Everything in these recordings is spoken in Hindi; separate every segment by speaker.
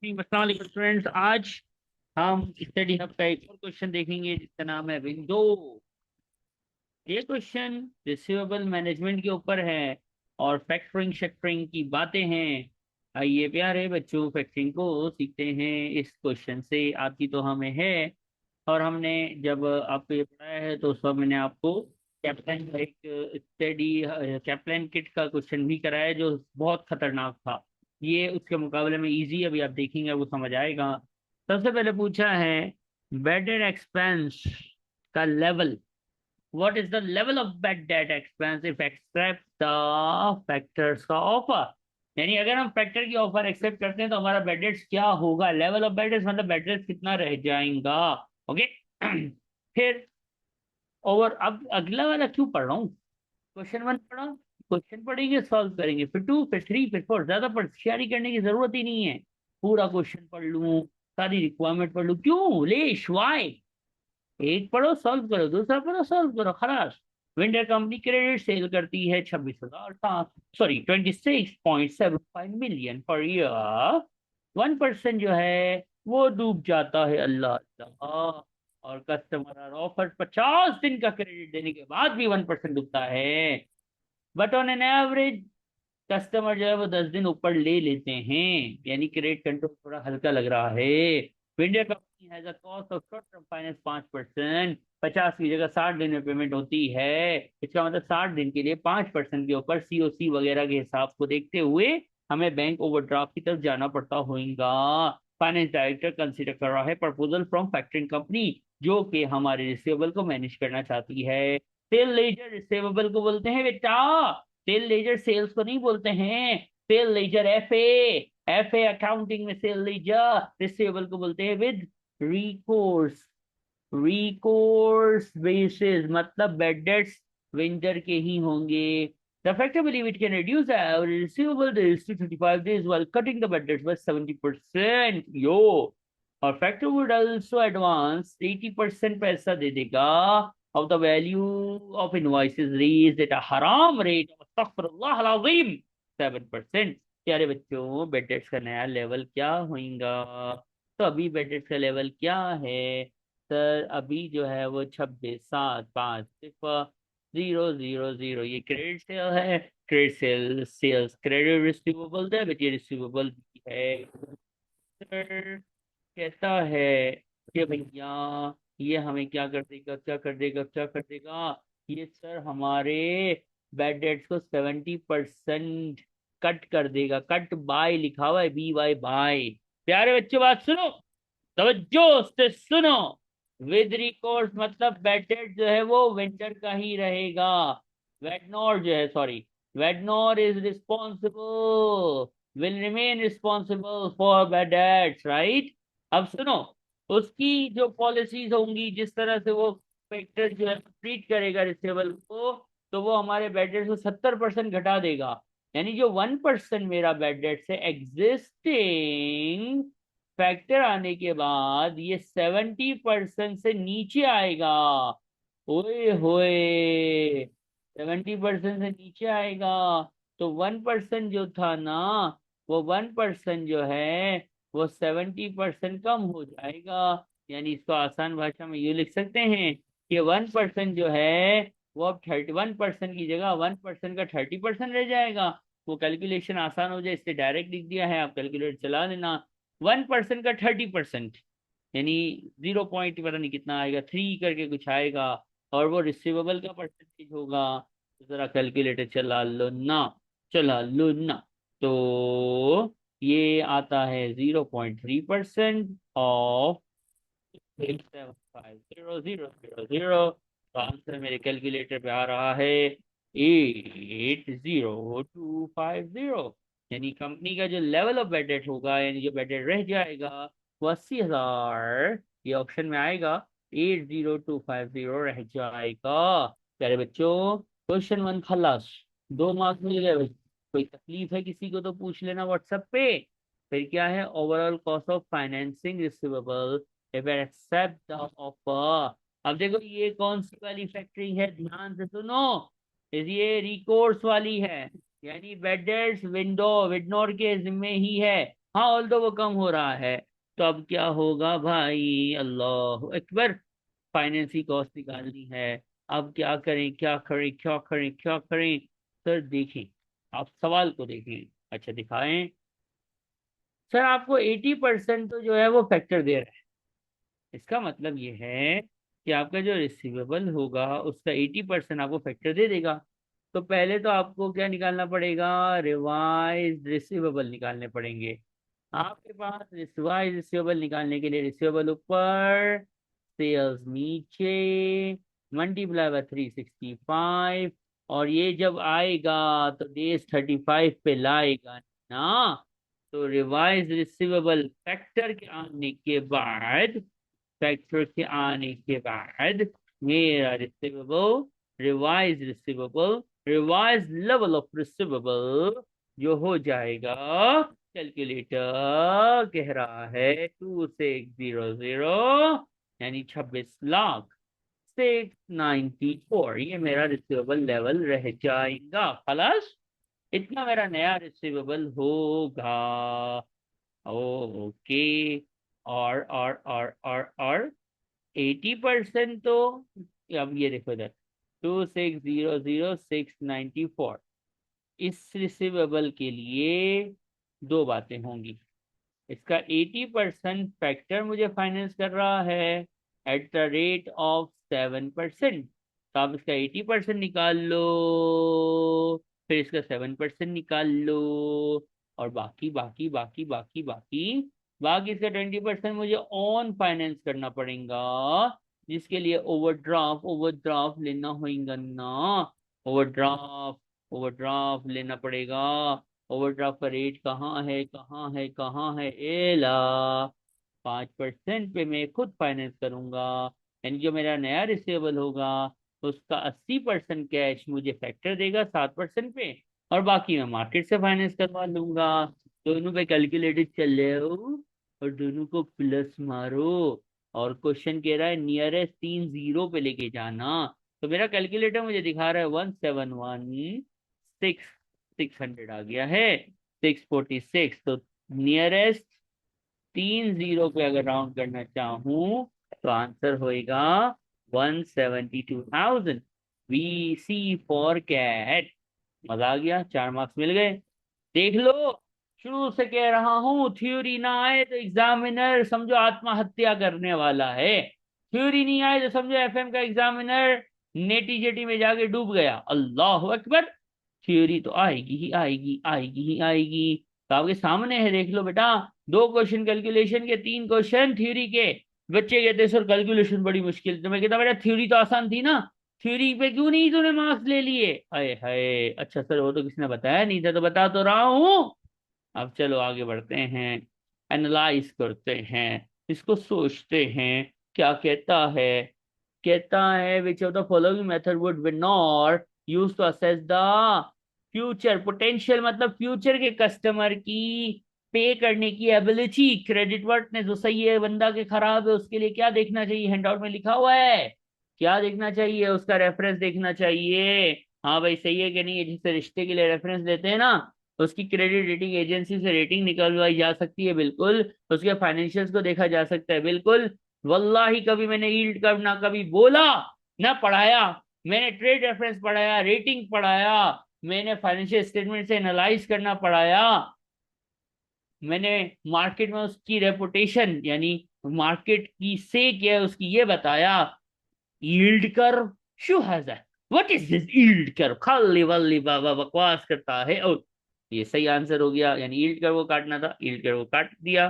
Speaker 1: अस्सलाम वालेकुम स्टूडेंट्स। आज हम स्टडी हब का एक और क्वेश्चन देखेंगे जिसका नाम है विंडो। ये क्वेश्चन रिसीवेबल मैनेजमेंट के ऊपर है और फैक्टरिंग शेक्टरिंग की बातें हैं। आइए प्यारे बच्चों, फैक्टरिंग को सीखते हैं इस क्वेश्चन से। आती तो हमें है, और हमने जब आपको ये पढ़ाया है तो उस वक्त मैंने आपको कैप्टन का एक स्टडी कैप्टन किट का क्वेश्चन भी कराया जो बहुत खतरनाक था। ये उसके मुकाबले में इजी, अभी आप देखेंगे वो समझ आएगा। सबसे पहले पूछा है बेडेड एक्सपेंस का level. What is the level of bad debt expense if except the factors का ऑफर। यानी अगर हम फैक्टर की ऑफर एक्सेप्ट करते हैं तो हमारा बेड डेट्स क्या होगा। लेवल ऑफ बेड डेट्स मतलब बेड डेट्स कितना रह जाएगा। ओके। फिर ओवर, अब अगला वाला क्यों पढ़ रहा हूँ, क्वेश्चन वन पढ़ा, क्वेश्चन पढ़ेंगे सॉल्व करेंगे, फिर टू, फिर थ्री, फिर फोर। ज्यादा होशियारी करने की जरूरत ही नहीं है। पूरा क्वेश्चन पढ़ लूं, सारी रिक्वायरमेंट पढ़ लूं, क्यों लेश वाई। एक पढ़ो सॉल्व करो, दूसरा पढ़ो सॉल्व करो, खलास। विंडर कंपनी क्रेडिट सेल करती है 26,000 सॉरी 26.75 मिलियन पर ईयर। 1% जो है वो डूब जाता है, अल्लाह अल्लाह। और कस्टमर ऑफर 50 दिन का क्रेडिट देने के बाद भी 1% डूबता है। But on an average customer जो है वो 10 दिन ऊपर ले लेते हैं, यानी क्रेडिट कंट्रोल थोड़ा हल्का लग रहा है। India company has a cost of short term finance 5%। 50 की जगह 60 दिन में पेमेंट होती है। इसका मतलब 60 दिन के लिए 5% के ऊपर सीओसी वगैरह के हिसाब को देखते हुए हमें बैंक ओवरड्राफ्ट की तरफ जाना पड़ता होगा। फाइनेंस डायरेक्टर कंसिडर कर रहा है प्रपोजल फ्रॉम फैक्टरिंग कंपनी जो कि हमारे रिसीवेबल को मैनेज करना चाहती है। सेल लेजर रिसीवेबल को बोलते हैं बेटा, सेल लेजर सेल्स को नहीं बोलते हैं। Sale ledger F A accounting में सेल लेजर रिसीवेबल को बोलते हैं विद रिकोर्स। रिकोर्स बेसिस मतलब बेड डेट्स विंटर के ही होंगे। The factor believe it can reduce the average receivable days to 35 days while cutting the bad debts by 70%. Yo, और factor would also advance 80% पैसा दे देगा of the value of invoices raised at a haram rate of astaghfirullah al-azim 7%। प्यारे बच्चों, बेड डेट्स का नया लेवल क्या होगा। तो अभी बेड डेट्स का लेवल क्या है सर। अभी जो है वो 26,7,5,0,0,0 ये क्रेडिट सेल है। Credit sale sales credit receivable debit, ये रिसीवेबल भी है सर। कहता है कि भैया ये हमें क्या कर देगा, क्या कर देगा, क्या कर देगा। ये सर हमारे बैड डेट्स को 70% कट कर देगा। कट बाय लिखा हुआ है, BY बाय। प्यारे बच्चों बात सुनो, तवज्जो से सुनो। विद रिकॉर्ड मतलब बैड डेट जो है वो विंटर का ही रहेगा। वेडनोर जो है, सॉरी, वेडनोर is responsible, will remain responsible for bad debts, right. अब सुनो, उसकी जो पॉलिसीज होंगी, जिस तरह से वो फैक्टर जो है ट्रीट करेगा रिसेबल को, तो वो हमारे बैड डेट को 70% घटा देगा। यानी जो 1% मेरा बैड डेट से एग्जिस्टिंग फैक्टर आने के बाद ये 70% से नीचे आएगा। ओए होए, 70% से नीचे आएगा। तो 1% जो था ना, वो 1% जो है वो 70% कम हो जाएगा। यानी इसको आसान भाषा में ये लिख सकते हैं कि 1% जो है वो अब 31% की जगह 1% का 30% रह जाएगा। वो कैलकुलेशन आसान हो जाए इसलिए डायरेक्ट लिख दिया है, आप कैलकुलेटर चला लेना। 1% का 30% यानी 0 पॉइंट पता नहीं कितना आएगा, 3 करके कुछ आएगा, और वो रिसीवेबल का परसेंटेज होगा। तो जरा कैलकुलेटर चला लो ना, चला लो ना। तो ये आता है 0.3% ऑफ 8750000। तो आंसर मेरे कैलकुलेटर पे आ रहा है 80250। यानी कंपनी का जो लेवल ऑफ बेड डेट होगा, यानी जो बेड डेट रह जाएगा वो 80,000, ये ऑप्शन में आएगा। 80250 रह जाएगा। प्यारे बच्चों, क्वेश्चन वन खलास, 2 मार्क्स मिल गए भाई। कोई तकलीफ है किसी को तो पूछ लेना व्हाट्सएप पे। फिर क्या है, overall cost of financing receivable if I accept the offer। अब देखो ये कौन सी वाली फैक्टरी है, ध्यान से सुनो। ये रिकोर्स वाली है, यानी बेडेड्स विंडो विडनोर के जिम्मे ही है। हाँ, ऑल्दो वो कम हो रहा है। तो अब क्या होगा भाई, अल्लाह अकबर, फाइनेंस की कॉस्ट निकालनी है। अब क्या करें, क्या करें, क्या करें, क्या करें? सर देखें, आप सवाल को देखें। अच्छा दिखाएं। सर आपको 80% तो जो है वो फैक्टर दे रहा है। इसका मतलब ये है कि आपका जो रिसीवेबल होगा उसका 80% आपको फैक्टर दे देगा। तो पहले तो आपको क्या निकालना पड़ेगा, रिवाइज रिसीवेबल निकालने पड़ेंगे। आपके पास रिवाइज रिसीवेबल निकालने के लिए रिसीवेबल ऊपर, सेल्स नीचे, मल्टीप्लाई बाय 365, और ये जब आएगा तो डेज 35 पे लाएगा ना। तो रिवाइज रिसीवेबल फैक्टर के आने के बाद मेरा receivable, revise level of receivable जो हो जाएगा, कैलकुलेटर कह रहा है 2600, यानी 26 लाख 694, ये मेरा रिसीवेबल लेवल रह जाएगा। खलास, इतना मेरा नया रिसीवेबल होगा। ओके। और 80% तो, अब ये देखो इधर, 2600,694, इस रिसीवेबल के लिए दो बातें होंगी। इसका 80% फैक्टर मुझे फाइनेंस कर रहा है एट द रेट ऑफ 7%। तो आप इसका 80% निकाल लो, फिर इसका 7% निकाल लो, और बाकी बाकी बाकी बाकी बाकी बाकी इसका 20% मुझे ऑन फाइनेंस करना पड़ेगा, जिसके लिए ओवरड्राफ्ट ओवरड्राफ्ट लेना होगा ना। ओवरड्राफ्ट ओवरड्राफ्ट लेना पड़ेगा। ओवरड्राफ्ट का रेट कहाँ है, कहाँ है, कहाँ है? एला, 5% पे मैं खुद फाइनेंस करूंगा। यानी जो मेरा नया रिसीवेबल होगा उसका 80% कैश मुझे फैक्टर देगा 7% पे, और बाकी मैं मार्केट से फाइनेंस करवा लूंगा। दोनों पे कैलकुलेटेड चल रहे हो, और दोनों को प्लस मारो। और क्वेश्चन कह रहा है नियरेस्ट 3 जीरो पे लेके जाना। तो मेरा कैलकुलेटर मुझे दिखा रहा है 171,600 आ गया है, 646। तो नियरेस्ट 3 जीरो पे अगर राउंड करना चाहूं तो आंसर होएगा 172,000। We C for cat. मजा आ गया, 4 मार्क्स मिल गए। देख लो, शुरू से कह रहा हूं, थ्योरी ना आए तो एग्जामिनर समझो आत्महत्या करने वाला है। थ्योरी नहीं आए तो समझो एफएम का एग्जामिनर नेटी जेटी में जाके डूब गया। अल्लाह अकबर। थ्योरी तो आएगी ही आएगी, आएगी ही आएगी। तो आपके सामने है, देख लो बेटा। 2 क्वेश्चन कैलकुलेशन के, 3 क्वेश्चन थ्योरी के। बच्चे कहते सर कैलकुलेशन बड़ी मुश्किल, तो मैं कहता बेटा थ्योरी तो आसान थी ना, थ्योरी पे क्यों नहीं तूने मार्क्स ले लिए? अरे हाय, अच्छा सर वो तो किसी ने बताया नहीं था, तो बता तो रहा हूँ। अब चलो आगे बढ़ते हैं, एनालाइज करते हैं, इसको सोचते हैं। क्या कहता है? कहता है which of the following method would be not use to assess the future potential, मतलब फ्यूचर के कस्टमर की पे करने की एबिलिटी। क्रेडिट वर्टनेस, जो सही है बंदा के खराब है, उसके लिए क्या देखना चाहिए? हैंडआउट में लिखा हुआ है। क्या देखना चाहिए? उसका रेफरेंस देखना चाहिए। हाँ भाई, सही है कि नहीं है? जिससे रिश्ते के लिए रेफरेंस देते हैं ना, उसकी क्रेडिट रेटिंग एजेंसी से रेटिंग निकलवाई जा सकती है, बिल्कुल। उसके फाइनेंशियल्स को देखा जा सकता है, बिल्कुल। वल्लाही कभी मैंने यील्ड कर्व ना कभी बोला, ना पढ़ाया। मैंने ट्रेड रेफरेंस पढ़ाया, रेटिंग पढ़ाया, मैंने फाइनेंशियल स्टेटमेंट से एनालाइज करना पढ़ाया, मैंने मार्केट में उसकी रेपुटेशन यानी मार्केट की से क्या है उसकी ये बताया। Yield curve, shoe has that, what is this yield curve? खाली वल्ली बाबा बकवास करता है। और ये सही आंसर हो गया, यानी यील्ड कर्व को काटना था, यील्ड कर्व को काट दिया,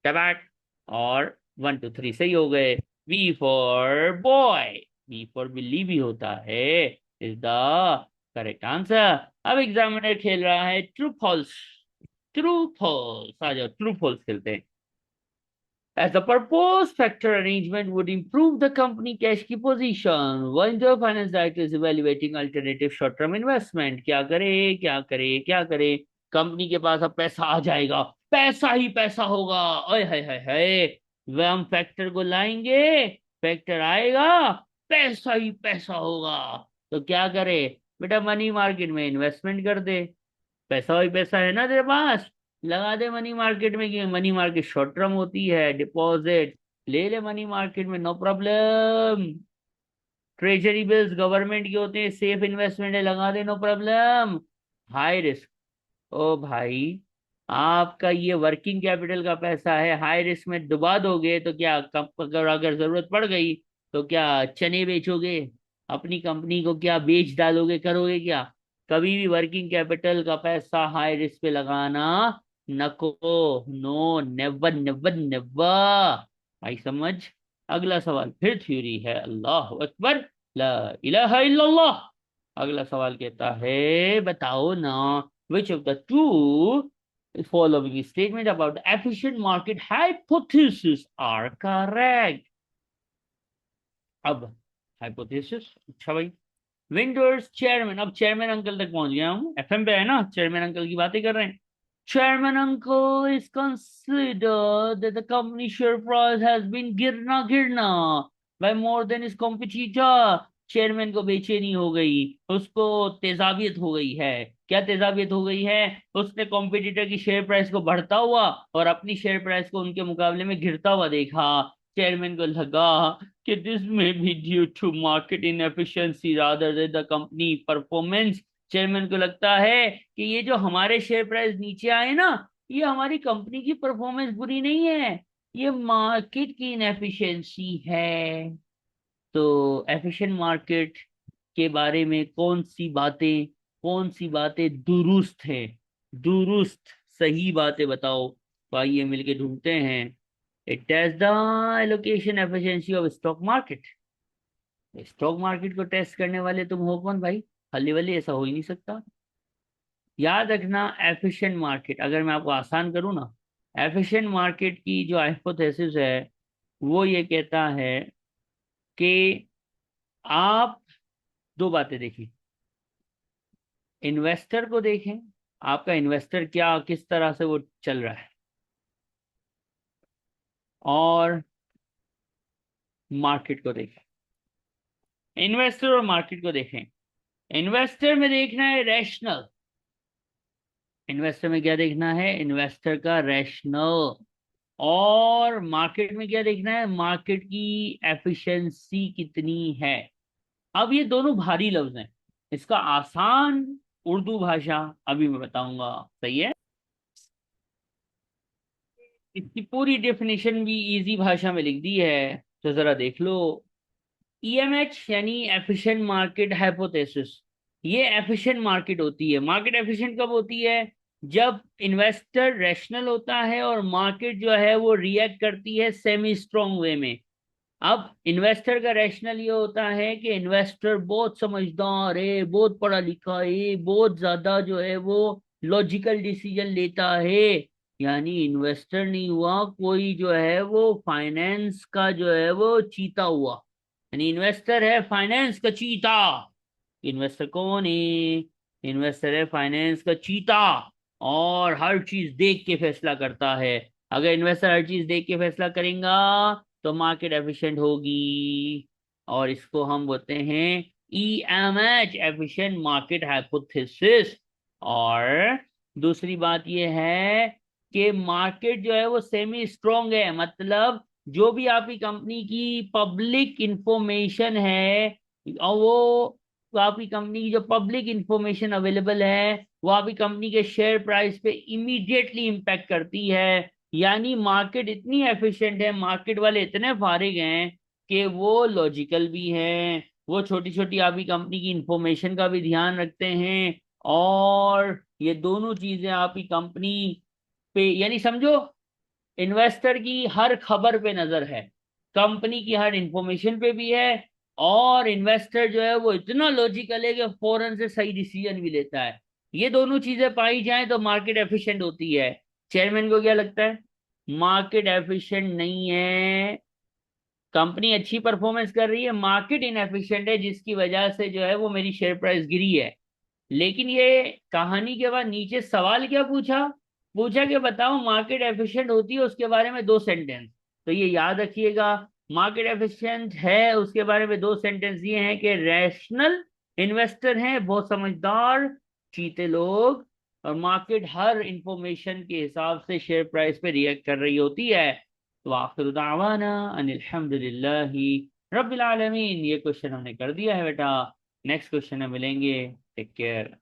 Speaker 1: टैबाट। और 1 2 3 सही हो गए। B for boy, B for बिल्ली भी होता है, इज द करेक्ट आंसर। अब एग्जामिनर खेल रहा है ट्रू फॉल्स। ट्रू फॉल्स, आ जाओ, ट्रू फॉल्स खेलते हैं। As the proposed factor arrangement would improve the company cash की position, when the finance director is evaluating alternative short-term investment, क्या करे, क्या करे, क्या करे? कंपनी के पास अब पैसा आ जाएगा, पैसा ही पैसा होगा। ओए हाय हाय हाय, वह हम फैक्टर को लाएंगे, फैक्टर आएगा, पैसा ही पैसा होगा। तो क्या करे? बेटा मनी मार्केट में इन्वेस्टमेंट कर दे, पैसा ही पैसा है ना तेरे पास, लगा दे मनी मार्केट में, कि मनी मार्केट शॉर्ट टर्म होती है, डिपॉजिट ले ले मनी मार्केट में, no problem. Treasury bills government के होते हैं, सेफ इन्वेस्टमेंट है, लगा दे, नो प्रॉब्लम। हाई रिस्क, ओ भाई, आपका ये वर्किंग कैपिटल का पैसा है, हाई रिस्क में डुबा दोगे तो क्या, अगर अगर जरूरत पड़ गई तो क्या चने बेचोगे, अपनी कंपनी को क्या बेच डालोगे, करोगे क्या? कभी भी वर्किंग कैपिटल का पैसा हाई रिस्क पे लगाना नको, नो, नेवर नेवर नेवर। आई समझ? अगला सवाल फिर थ्योरी है, अल्लाह अकबर, ला इलाहा इल्लल्लाह। अगला सवाल कहता है, बताओ ना, which of the two following statement about the efficient market hypothesis are correct? अब hypothesis, अच्छा भाई, विंडोज चेयरमैन, अब चेयरमैन अंकल तक पहुंच गया हूँ, एफएम पे है ना, चेयरमैन अंकल की बातें कर रहे हैं। Chairman uncle is considered that the company share price has been गिरना by more than its competitor। Chairman को बेचैनी हो गई, उसको तेजाबियत हो गई है। क्या तेजाबियत हो गई है? उसने कॉम्पिटिटर की शेयर प्राइस को बढ़ता हुआ और अपनी शेयर प्राइस को उनके मुकाबले में गिरता हुआ देखा। चेयरमैन को लगा कि दिस में be due to market inefficiency rather than the company performance. Chairman को लगता है कि ये जो हमारे शेयर प्राइस नीचे आए ना, ये हमारी कंपनी की परफॉर्मेंस बुरी नहीं है, ये मार्केट की इनएफिशिएंसी है। तो एफिशिएंट मार्केट के बारे में कौन सी बातें दुरुस्त है, दुरुस्त सही बातें बताओ, तो आइए मिलके ढूंढते हैं। It taste the allocation efficiency of stock market. Stock market को टेस्ट करने वाले तुम हो कौन भाई? हल्ली वल्ली ऐसा हो ही नहीं सकता। याद रखना, एफिशिएंट मार्केट, अगर मैं आपको आसान करूं ना, एफिशिएंट मार्केट की जो हाइपोथेसिस है वो ये कहता है कि आप दो बातें देखिए, इन्वेस्टर को देखें, आपका इन्वेस्टर क्या किस तरह से वो चल रहा है, और मार्केट को देखें। इन्वेस्टर और मार्केट को देखें। इन्वेस्टर में देखना है रैशनल, इन्वेस्टर में क्या देखना है, इन्वेस्टर का रैशनल। और मार्केट में क्या देखना है, मार्केट की एफिशिएंसी कितनी है। अब ये दोनों भारी लफ्ज हैं, इसका आसान उर्दू भाषा अभी मैं बताऊंगा, सही है? इसकी पूरी डेफिनेशन भी इजी भाषा में लिख दी है, तो जरा देख लो। ईएमएच यानी एफिशिएंट मार्केट हाइपोथेसिस, ये एफिशिएंट मार्केट होती है। मार्केट एफिशिएंट कब होती है? जब इन्वेस्टर रैशनल होता है और मार्केट जो है वो रिएक्ट करती है सेमी स्ट्रॉन्ग वे में। अब इन्वेस्टर का रैशनल ये होता है कि इन्वेस्टर बहुत समझदार है, बहुत पढ़ा लिखा है, बहुत ज्यादा जो है वो लॉजिकल डिसीजन लेता है। यानी इन्वेस्टर नहीं हुआ कोई जो है वो फाइनेंस का जो है वो चीता हुआ, यानी इन्वेस्टर है फाइनेंस का चीता। इन्वेस्टर कौन है? इन्वेस्टर है फाइनेंस का चीता, और हर चीज देख के फैसला करता है। अगर इन्वेस्टर हर चीज देख के फैसला करेगा तो मार्केट एफिशिएंट होगी, और इसको हम बोलते हैं ईएमएच, एफिशिएंट मार्केट हाइपोथेसिस। और दूसरी बात यह है कि मार्केट जो है वो सेमी स्ट्रॉन्ग है, मतलब जो भी आपकी कंपनी की पब्लिक इंफॉर्मेशन है, और वो आपकी कंपनी की जो पब्लिक इंफॉर्मेशन अवेलेबल है वो आपकी कंपनी के शेयर प्राइस पे इमीडिएटली इंपैक्ट करती है। यानी मार्केट इतनी एफिशिएंट है, मार्केट वाले इतने फारिग हैं कि वो लॉजिकल भी हैं, वो छोटी छोटी आपकी कंपनी की इंफॉर्मेशन का भी ध्यान रखते हैं, और ये दोनों चीजें आपकी कंपनी पे, यानी समझो इन्वेस्टर की हर खबर पे नजर है, कंपनी की हर इंफॉर्मेशन पे भी है, और इन्वेस्टर जो है वो इतना लॉजिकल है कि फौरन से सही डिसीजन भी लेता है। ये दोनों चीजें पाई जाएं तो मार्केट एफिशिएंट होती है। चेयरमैन को क्या लगता है? मार्केट एफिशिएंट नहीं है, कंपनी अच्छी परफॉर्मेंस कर रही है, मार्केट इनएफिशिएंट है जिसकी वजह से जो है वो मेरी शेयर प्राइस गिरी है। लेकिन ये कहानी के बाद नीचे सवाल क्या पूछा? पूछा कि बताओ मार्केट एफिशिएंट होती है उसके बारे में दो सेंटेंस। तो ये याद रखिएगा, मार्केट एफिशिएंट है उसके बारे में दो सेंटेंस ये हैं कि रैशनल इन्वेस्टर हैं, बहुत समझदार चीते लोग, और मार्केट हर इंफॉर्मेशन के हिसाब से शेयर प्राइस पे रिएक्ट कर रही होती है। तो आखिर दावाना अनिल हम्दुलिल्लाहि रब्बिल आलमीन। ये क्वेश्चन हमने कर दिया है बेटा। नेक्स्ट क्वेश्चन में मिलेंगे। Take care.